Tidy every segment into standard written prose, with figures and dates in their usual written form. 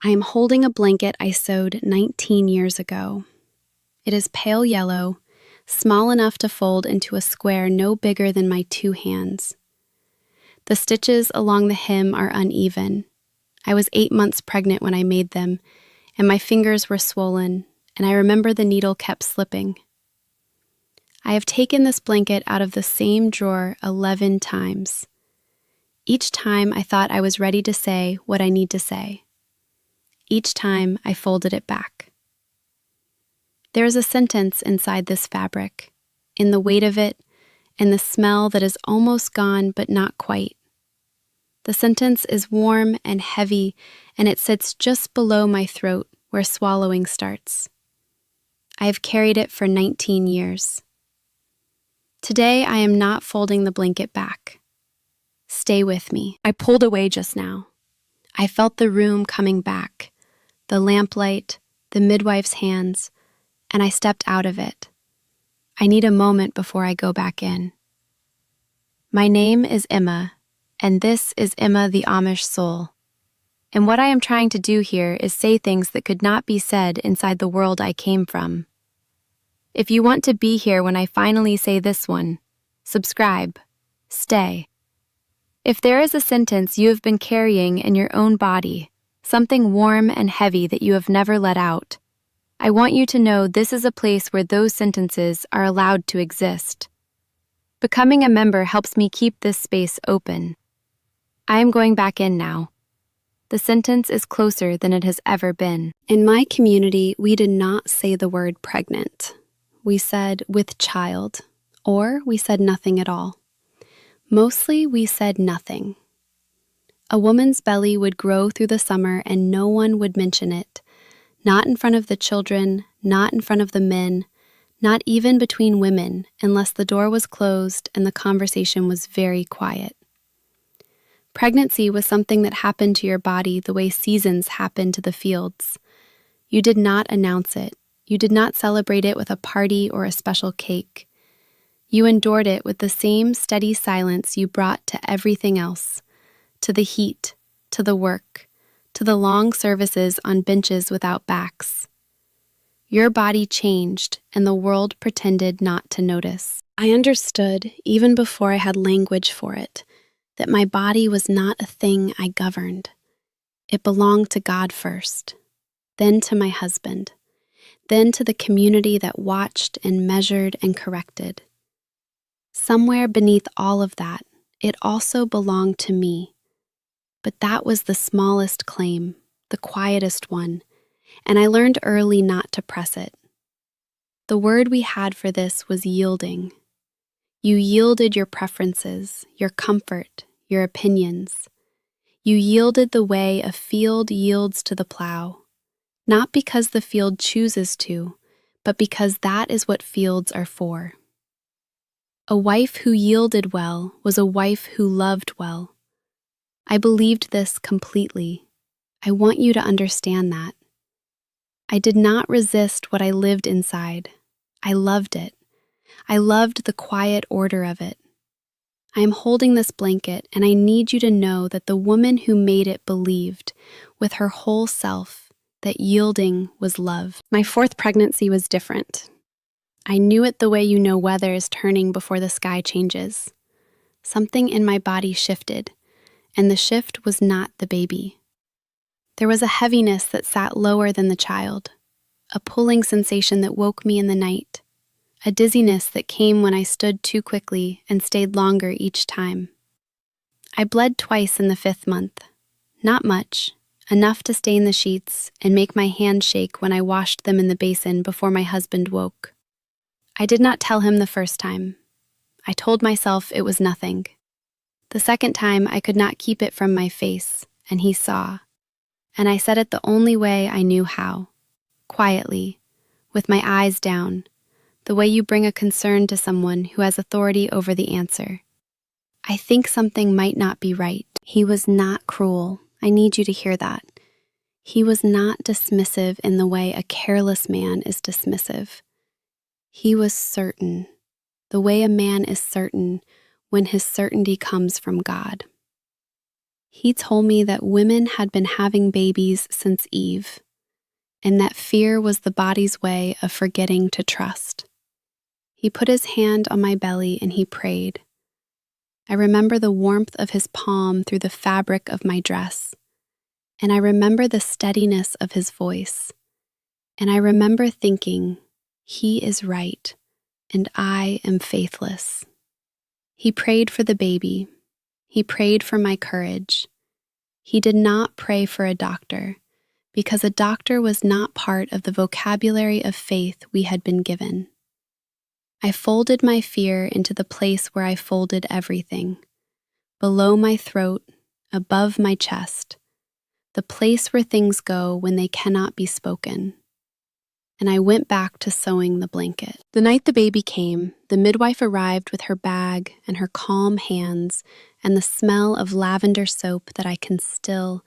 I am holding a blanket I sewed 19 years ago. It is pale yellow, small enough to fold into a square no bigger than my 2 hands. The stitches along the hem are uneven. I was 8 months pregnant when I made them, and my fingers were swollen, and I remember the needle kept slipping. I have taken this blanket out of the same drawer 11 times. Each time I thought I was ready to say what I need to say. Each time I folded it back. There is a sentence inside this fabric, in the weight of it, and the smell that is almost gone but not quite. The sentence is warm and heavy, and it sits just below my throat where swallowing starts. I have carried it for 19 years. Today I am not folding the blanket back. Stay with me. I pulled away just now. I felt the room coming back, the lamplight, the midwife's hands, and I stepped out of it. I need a moment before I go back in. My name is Emma, and this is Emma the Amish Soul. And what I am trying to do here is say things that could not be said inside the world I came from. If you want to be here when I finally say this one, subscribe, stay. If there is a sentence you have been carrying in your own body, something warm and heavy that you have never let out, I want you to know this is a place where those sentences are allowed to exist. Becoming a member helps me keep this space open. I am going back in now. The sentence is closer than it has ever been. In my community, we did not say the word pregnant. We said with child, or we said nothing at all. Mostly we said nothing. A woman's belly would grow through the summer and no one would mention it. Not in front of the children, not in front of the men, not even between women, unless the door was closed and the conversation was very quiet. Pregnancy was something that happened to your body the way seasons happen to the fields. You did not announce it. You did not celebrate it with a party or a special cake. You endured it with the same steady silence you brought to everything else, to the heat, to the work, to the long services on benches without backs. Your body changed, and the world pretended not to notice. I understood, even before I had language for it, that my body was not a thing I governed. It belonged to God first, then to my husband, then to the community that watched and measured and corrected. Somewhere beneath all of that, it also belonged to me. But that was the smallest claim, the quietest one, and I learned early not to press it. The word we had for this was yielding. You yielded your preferences, your comfort, your opinions. You yielded the way a field yields to the plow, not because the field chooses to, but because that is what fields are for. A wife who yielded well was a wife who loved well. I believed this completely. I want you to understand that. I did not resist what I lived inside. I loved it. I loved the quiet order of it. I am holding this blanket, and I need you to know that the woman who made it believed, with her whole self, that yielding was love. My 4th pregnancy was different. I knew it the way you know weather is turning before the sky changes. Something in my body shifted, and the shift was not the baby. There was a heaviness that sat lower than the child, a pulling sensation that woke me in the night, a dizziness that came when I stood too quickly and stayed longer each time. I bled twice in the 5th month. Not much, enough to stain the sheets and make my hands shake when I washed them in the basin before my husband woke. I did not tell him the first time. I told myself it was nothing. The second time I could not keep it from my face, and he saw. And I said it the only way I knew how, quietly, with my eyes down, the way you bring a concern to someone who has authority over the answer. I think something might not be right. He was not cruel. I need you to hear that. He was not dismissive in the way a careless man is dismissive. He was certain, the way a man is certain when his certainty comes from God. He told me that women had been having babies since Eve, and that fear was the body's way of forgetting to trust. He put his hand on my belly and he prayed. I remember the warmth of his palm through the fabric of my dress, and I remember the steadiness of his voice, and I remember thinking, he is right, and I am faithless. He prayed for the baby. He prayed for my courage. He did not pray for a doctor, because a doctor was not part of the vocabulary of faith we had been given. I folded my fear into the place where I folded everything, below my throat, above my chest, the place where things go when they cannot be spoken. And I went back to sewing the blanket. The night the baby came, the midwife arrived with her bag and her calm hands and the smell of lavender soap that I can still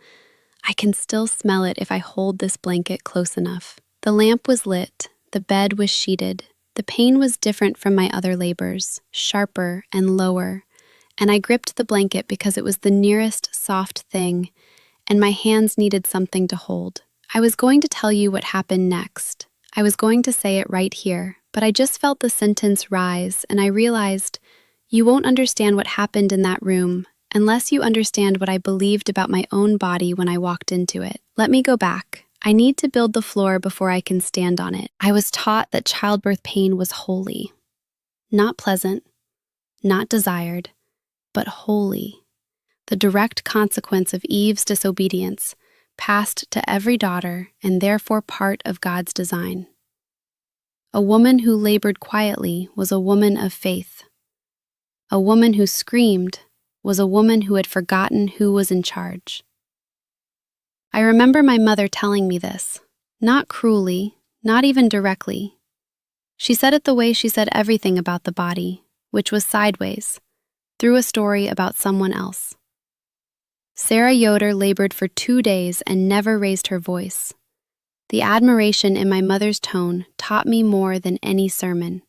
smell it if I hold this blanket close enough. The lamp was lit, the bed was sheeted. The pain was different from my other labors, sharper and lower, and I gripped the blanket because it was the nearest soft thing, and my hands needed something to hold. I was going to tell you what happened next. I was going to say it right here, but I just felt the sentence rise, and I realized, you won't understand what happened in that room unless you understand what I believed about my own body when I walked into it. Let me go back. I need to build the floor before I can stand on it. I was taught that childbirth pain was holy. Not pleasant, not desired, but holy. The direct consequence of Eve's disobedience, passed to every daughter and therefore part of God's design. A woman who labored quietly was a woman of faith. A woman who screamed was a woman who had forgotten who was in charge. I remember my mother telling me this, not cruelly, not even directly. She said it the way she said everything about the body, which was sideways, through a story about someone else. Sarah Yoder labored for 2 days and never raised her voice. The admiration in my mother's tone taught me more than any sermon.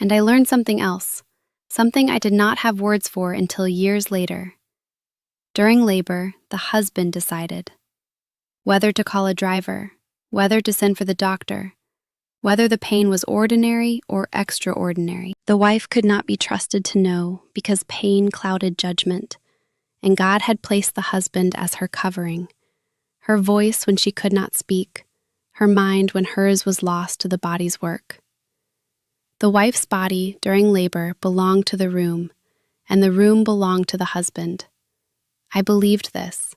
And I learned something else, something I did not have words for until years later. During labor, the husband decided whether to call a driver, whether to send for the doctor, whether the pain was ordinary or extraordinary. The wife could not be trusted to know because pain clouded judgment, and God had placed the husband as her covering, her voice when she could not speak, her mind when hers was lost to the body's work. The wife's body during labor belonged to the room, and the room belonged to the husband. I believed this.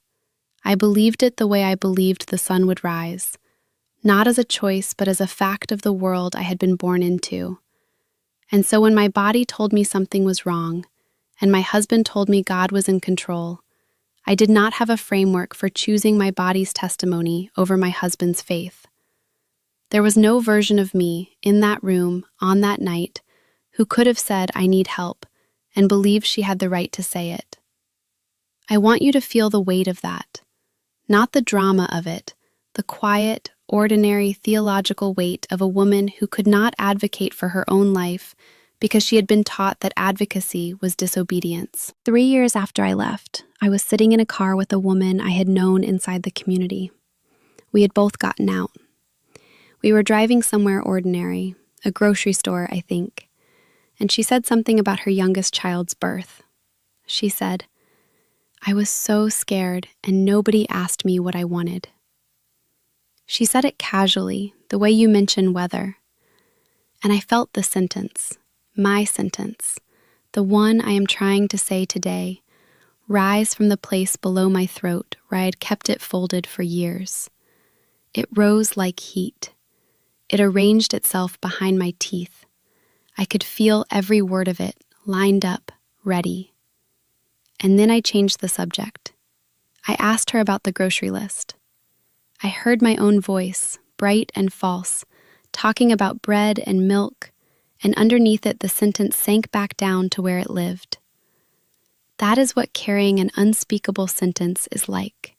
I believed it the way I believed the sun would rise, not as a choice but as a fact of the world I had been born into. And so when my body told me something was wrong, and my husband told me God was in control, I did not have a framework for choosing my body's testimony over my husband's faith. There was no version of me in that room on that night who could have said, I need help, and believed she had the right to say it. I want you to feel the weight of that, not the drama of it, the quiet, ordinary theological weight of a woman who could not advocate for her own life because she had been taught that advocacy was disobedience. 3 years after I left, I was sitting in a car with a woman I had known inside the community. We had both gotten out. We were driving somewhere ordinary, a grocery store, I think, and she said something about her youngest child's birth. She said, I was so scared and nobody asked me what I wanted. She said it casually, the way you mention weather. And I felt the sentence, my sentence, the one I am trying to say today, rise from the place below my throat where I had kept it folded for years. It rose like heat. It arranged itself behind my teeth. I could feel every word of it, lined up, ready. And then I changed the subject. I asked her about the grocery list. I heard my own voice, bright and false, talking about bread and milk, and underneath it the sentence sank back down to where it lived. That is what carrying an unspeakable sentence is like.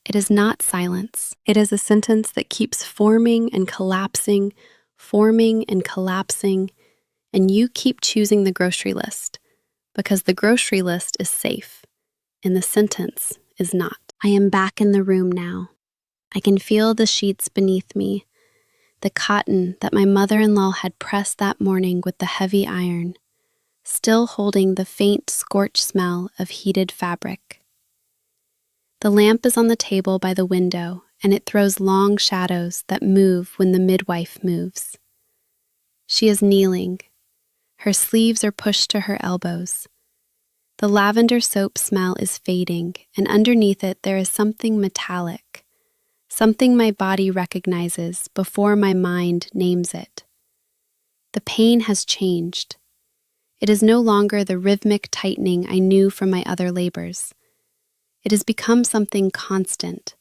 It is not silence. It is a sentence that keeps forming and collapsing, and you keep choosing the grocery list, because the grocery list is safe. and the sentence is not. I am back in the room now. I can feel the sheets beneath me, the cotton that my mother-in-law had pressed that morning with the heavy iron, still holding the faint scorch smell of heated fabric. The lamp is on the table by the window, and it throws long shadows that move when the midwife moves. She is kneeling. Her sleeves are pushed to her elbows. The lavender soap smell is fading, and underneath it there is something metallic, something my body recognizes before my mind names it. The pain has changed. It is no longer the rhythmic tightening I knew from my other labors. It has become something constant,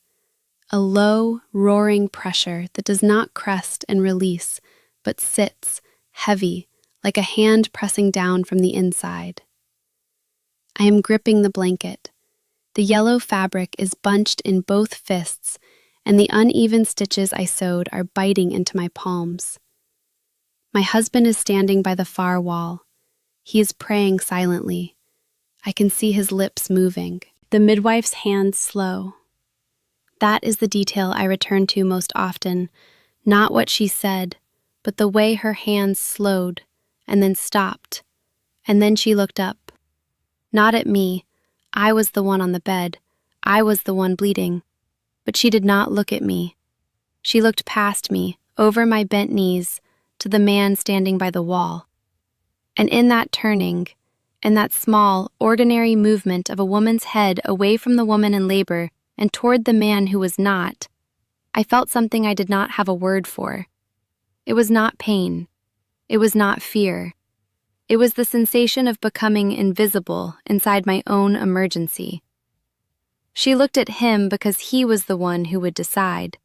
a low, roaring pressure that does not crest and release, but sits, heavy, like a hand pressing down from the inside. I am gripping the blanket. The yellow fabric is bunched in both fists, and the uneven stitches I sewed are biting into my palms. My husband is standing by the far wall. He is praying silently. I can see his lips moving. The midwife's hands slow. That is the detail I return to most often, not what she said, but the way her hands slowed, and then stopped, and then she looked up. Not at me. I was the one on the bed. I was the one bleeding. But she did not look at me. She looked past me, over my bent knees, to the man standing by the wall. And in that turning, in that small, ordinary movement of a woman's head away from the woman in labor and toward the man who was not, I felt something I did not have a word for. It was not pain. It was not fear. It was the sensation of becoming invisible inside my own emergency. She looked at him because he was the one who would decide.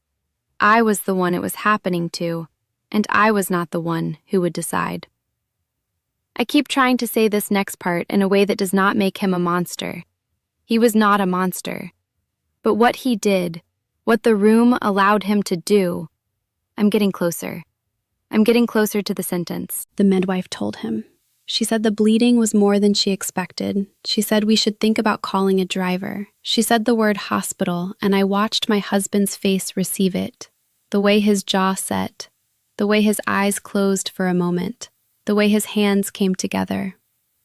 I was the one it was happening to, and I was not the one who would decide. I keep trying to say this next part in a way that does not make him a monster. He was not a monster. But what he did, what the room allowed him to do, I'm getting closer. I'm getting closer to the sentence. The midwife told him. She said the bleeding was more than she expected. She said we should think about calling a driver. She said the word hospital, and I watched my husband's face receive it. The way his jaw set, the way his eyes closed for a moment, the way his hands came together.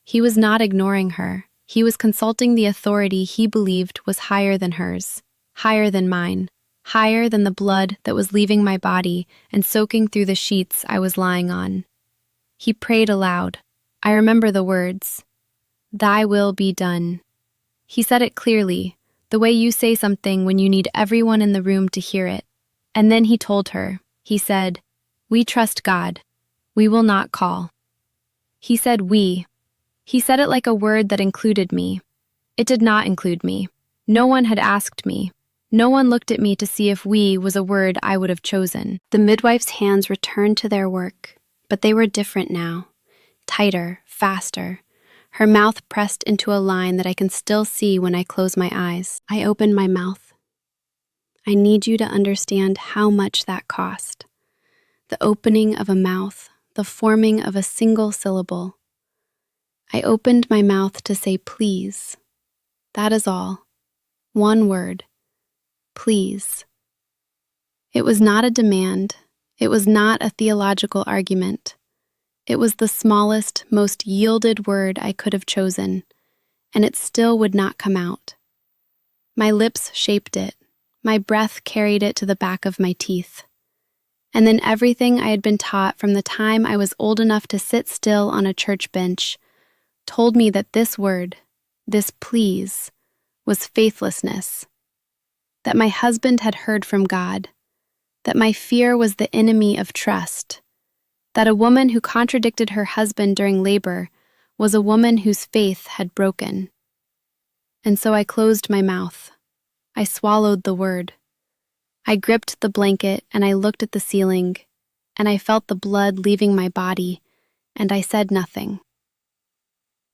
He was not ignoring her. He was consulting the authority he believed was higher than hers, higher than mine, higher than the blood that was leaving my body and soaking through the sheets I was lying on. He prayed aloud. I remember the words, "Thy will be done." He said it clearly, the way you say something when you need everyone in the room to hear it. And then he told her, he said, "We trust God. We will not call." He said we. He said it like a word that included me. It did not include me. No one had asked me. No one looked at me to see if we was a word I would have chosen. The midwife's hands returned to their work, but they were different now. Tighter, faster. Her mouth pressed into a line that I can still see when I close my eyes. I opened my mouth. I need you to understand how much that cost. The opening of a mouth, the forming of a single syllable. I opened my mouth to say please. That is all. One word. Please. It was not a demand. It was not a theological argument. It was the smallest, most yielded word I could have chosen, and it still would not come out. My lips shaped it. My breath carried it to the back of my teeth. And then everything I had been taught from the time I was old enough to sit still on a church bench told me that this word, this please, was faithlessness. That my husband had heard from God. That my fear was the enemy of trust. That a woman who contradicted her husband during labor was a woman whose faith had broken. And so I closed my mouth. I swallowed the word. I gripped the blanket and I looked at the ceiling, and I felt the blood leaving my body, and I said nothing.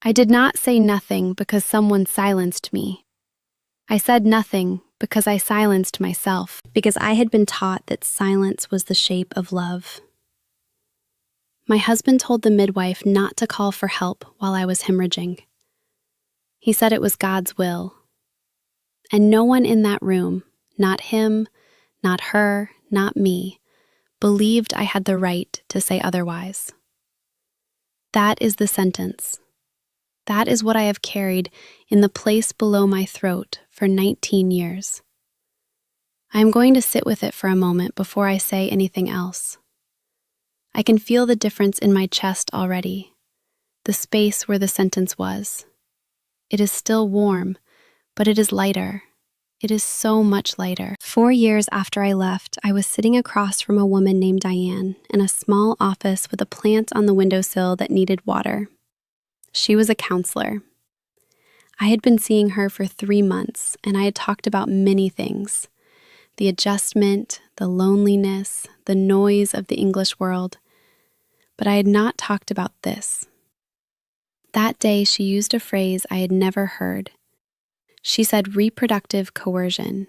I did not say nothing because someone silenced me. I said nothing because I silenced myself, because I had been taught that silence was the shape of love. My husband told the midwife not to call for help while I was hemorrhaging. He said it was God's will. And no one in that room, not him, not her, not me, believed I had the right to say otherwise. That is the sentence. That is what I have carried in the place below my throat for 19 years. I am going to sit with it for a moment before I say anything else. I can feel the difference in my chest already, the space where the sentence was. It is still warm, but it is lighter. It is so much lighter. 4 years after I left, I was sitting across from a woman named Diane in a small office with a plant on the windowsill that needed water. She was a counselor. I had been seeing her for 3 months, and I had talked about many things: the adjustment, the loneliness, the noise of the English world. But I had not talked about this. That day, she used a phrase I had never heard. She said reproductive coercion.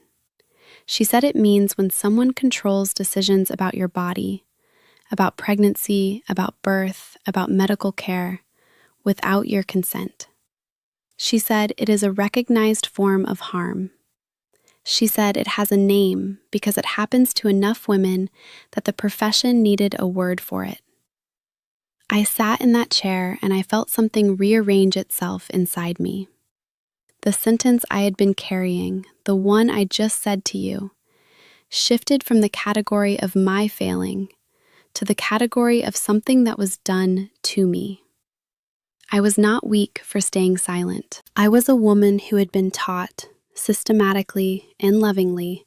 She said it means when someone controls decisions about your body, about pregnancy, about birth, about medical care, without your consent. She said it is a recognized form of harm. She said it has a name because it happens to enough women that the profession needed a word for it. I sat in that chair and I felt something rearrange itself inside me. The sentence I had been carrying, the one I just said to you, shifted from the category of my failing to the category of something that was done to me. I was not weak for staying silent. I was a woman who had been taught, systematically and lovingly,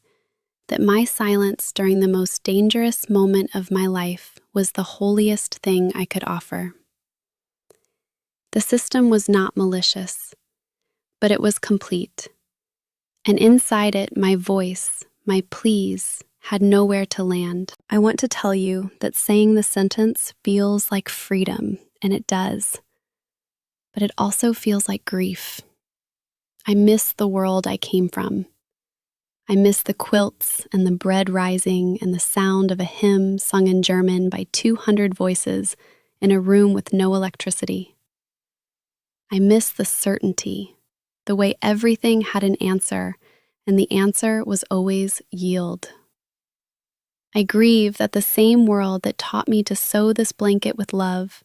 that my silence during the most dangerous moment of my life was the holiest thing I could offer. The system was not malicious, but it was complete. And inside it, my voice, my pleas, had nowhere to land. I want to tell you that saying the sentence feels like freedom, and it does. But it also feels like grief. I miss the world I came from. I miss the quilts and the bread rising and the sound of a hymn sung in German by 200 voices in a room with no electricity. I miss the certainty, the way everything had an answer, and the answer was always yield. I grieve that the same world that taught me to sew this blanket with love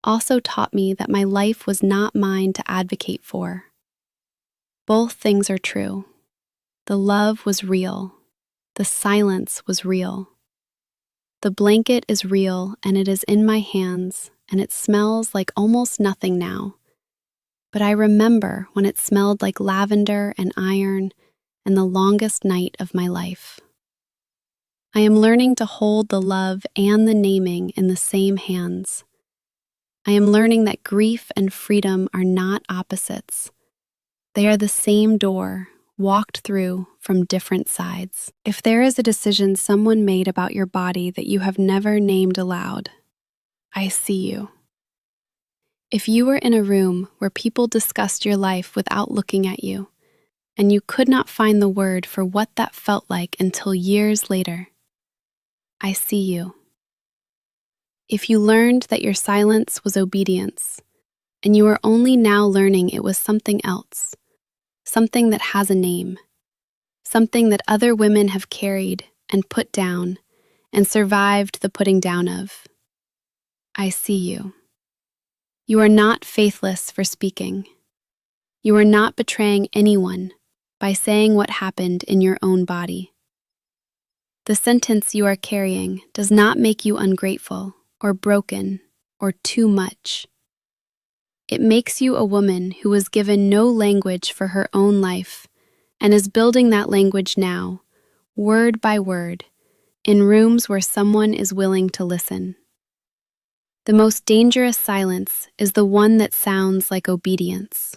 also taught me that my life was not mine to advocate for. Both things are true. The love was real. The silence was real. The blanket is real, and it is in my hands, and it smells like almost nothing now. But I remember when it smelled like lavender and iron and the longest night of my life. I am learning to hold the love and the naming in the same hands. I am learning that grief and freedom are not opposites. They are the same door, walked through from different sides. If there is a decision someone made about your body that you have never named aloud, I see you. If you were in a room where people discussed your life without looking at you, and you could not find the word for what that felt like until years later, I see you. If you learned that your silence was obedience, and you are only now learning it was something else, something that has a name, something that other women have carried and put down and survived the putting down of, I see you. You are not faithless for speaking. You are not betraying anyone by saying what happened in your own body. The sentence you are carrying does not make you ungrateful or broken or too much. It makes you a woman who was given no language for her own life and is building that language now, word by word, in rooms where someone is willing to listen. The most dangerous silence is the one that sounds like obedience.